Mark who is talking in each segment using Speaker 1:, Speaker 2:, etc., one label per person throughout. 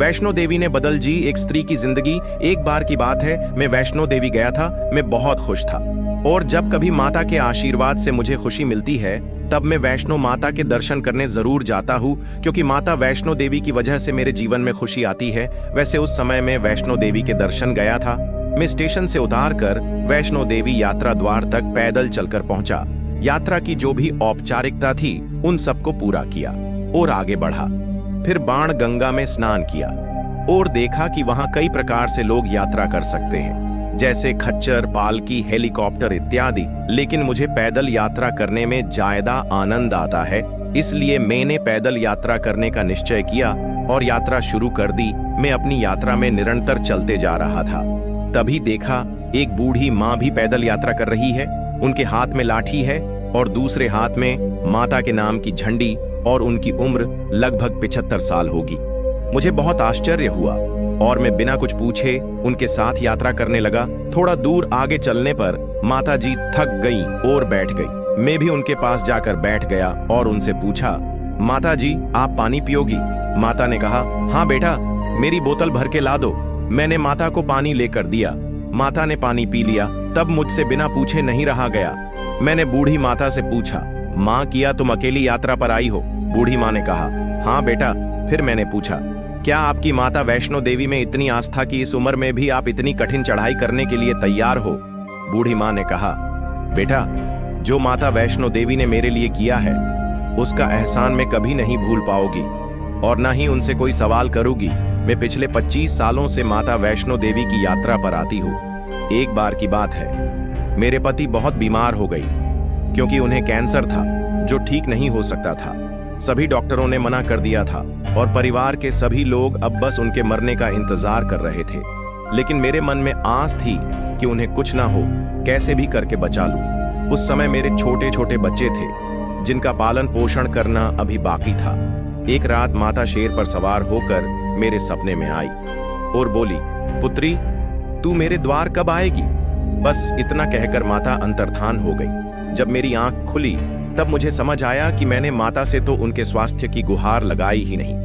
Speaker 1: वैष्णो देवी ने बदल जी एक स्त्री की जिंदगी। एक बार की बात है, मैं वैष्णो देवी गया था। मैं बहुत खुश था और जब कभी माता के आशीर्वाद से मुझे खुशी मिलती है तब मैं वैष्णो माता के दर्शन करने जरूर जाता हूँ, क्योंकि माता वैष्णो देवी की वजह से मेरे जीवन में खुशी आती है। वैसे उस समय मैं वैष्णो देवी के दर्शन गया था। मैं स्टेशन से उतार कर वैष्णो देवी यात्रा द्वार तक पैदल चलकर पहुंचा। यात्रा की जो भी औपचारिकता थी उन सबको पूरा किया और आगे बढ़ा। फिर बाण गंगा में स्नान किया और देखा कि वहां कई प्रकार से लोग यात्रा कर सकते हैं, जैसे खच्चर, पालकी, हेलीकॉप्टर इत्यादि। लेकिन मुझे पैदल यात्रा करने में ज्यादा आनंद आता है, इसलिए मैंने पैदल यात्रा करने का निश्चय किया और यात्रा शुरू कर दी। मैं अपनी यात्रा में निरंतर चलते जा रहा था। तभी देखा एक बूढ़ी माँ भी पैदल यात्रा कर रही है। उनके हाथ में लाठी है और दूसरे हाथ में माता के नाम की झंडी और उनकी उम्र लगभग 75 साल होगी। मुझे बहुत आश्चर्य हुआ और मैं बिना कुछ पूछे उनके साथ यात्रा करने लगा। थोड़ा दूर आगे चलने पर माता जी थक गई और बैठ गई। मैं भी उनके पास जाकर बैठ गया और उनसे पूछा, माता जी आप पानी पियोगी? माता ने कहा, हाँ बेटा, मेरी बोतल भर के ला दो। मैंने माता को पानी लेकर दिया। माता ने पानी पी लिया। तब मुझसे बिना पूछे नहीं रहा गया। मैंने बूढ़ी माता से पूछा, माँ किया तुम अकेली यात्रा पर आई हो? बूढ़ी माँ ने कहा, हाँ बेटा। फिर मैंने पूछा, क्या आपकी माता वैष्णो देवी में इतनी आस्था की इस उम्र में भी आप इतनी कठिन चढ़ाई करने के लिए तैयार हो? बूढ़ी माँ ने कहा, बेटा, जो माता वैष्णो देवी ने मेरे लिए किया है उसका एहसान मैं कभी नहीं भूल पाओगी और ना ही उनसे कोई सवाल करूंगी। मैं पिछले 25 सालों से माता वैष्णो देवी की यात्रा पर आती हूँ। एक बार की बात है, मेरे पति बहुत बीमार हो गई क्योंकि उन्हें कैंसर था जो ठीक नहीं हो सकता था। सभी डॉक्टरों ने मना कर दिया था और परिवार के सभी लोग अब बस उनके मरने का इंतजार कर रहे थे। लेकिन मेरे मन में आस थी कि उन्हें कुछ ना हो, कैसे भी करके बचा लूं। उस समय मेरे छोटे छोटे बच्चे थे जिनका पालन पोषण करना अभी बाकी था। एक रात माता शेर पर सवार होकर मेरे सपने में आई और बोली, पुत्री तू मेरे द्वार कब आएगी? बस इतना कहकर माता अंतर्धान हो गई। जब मेरी आंख खुली तब मुझे समझ आया कि मैंने माता से तो उनके स्वास्थ्य की गुहार लगाई ही नहीं।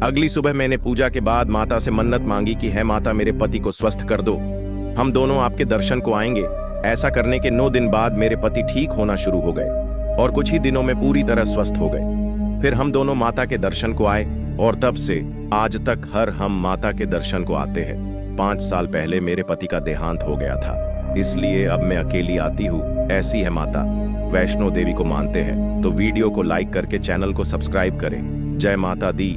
Speaker 1: अगली सुबह मैंने पूजा के बाद माता से मन्नत मांगी कि है माता, मेरे पति को स्वस्थ कर दो, हम दोनों आपके दर्शन को आएंगे। ऐसा करने के 9 दिन बाद मेरे पति ठीक होना शुरू हो गए और कुछ ही दिनों में पूरी तरह स्वस्थ हो गए। फिर हम दोनों माता के दर्शन को आए और तब से आज तक हर हम माता के दर्शन को आते हैं। 5 साल पहले मेरे पति का देहांत हो गया था, इसलिए अब मैं अकेली आती हूँ। ऐसी है माता। वैष्णो देवी को मानते हैं तो वीडियो को लाइक करके चैनल को सब्सक्राइब करें। जय माता दी।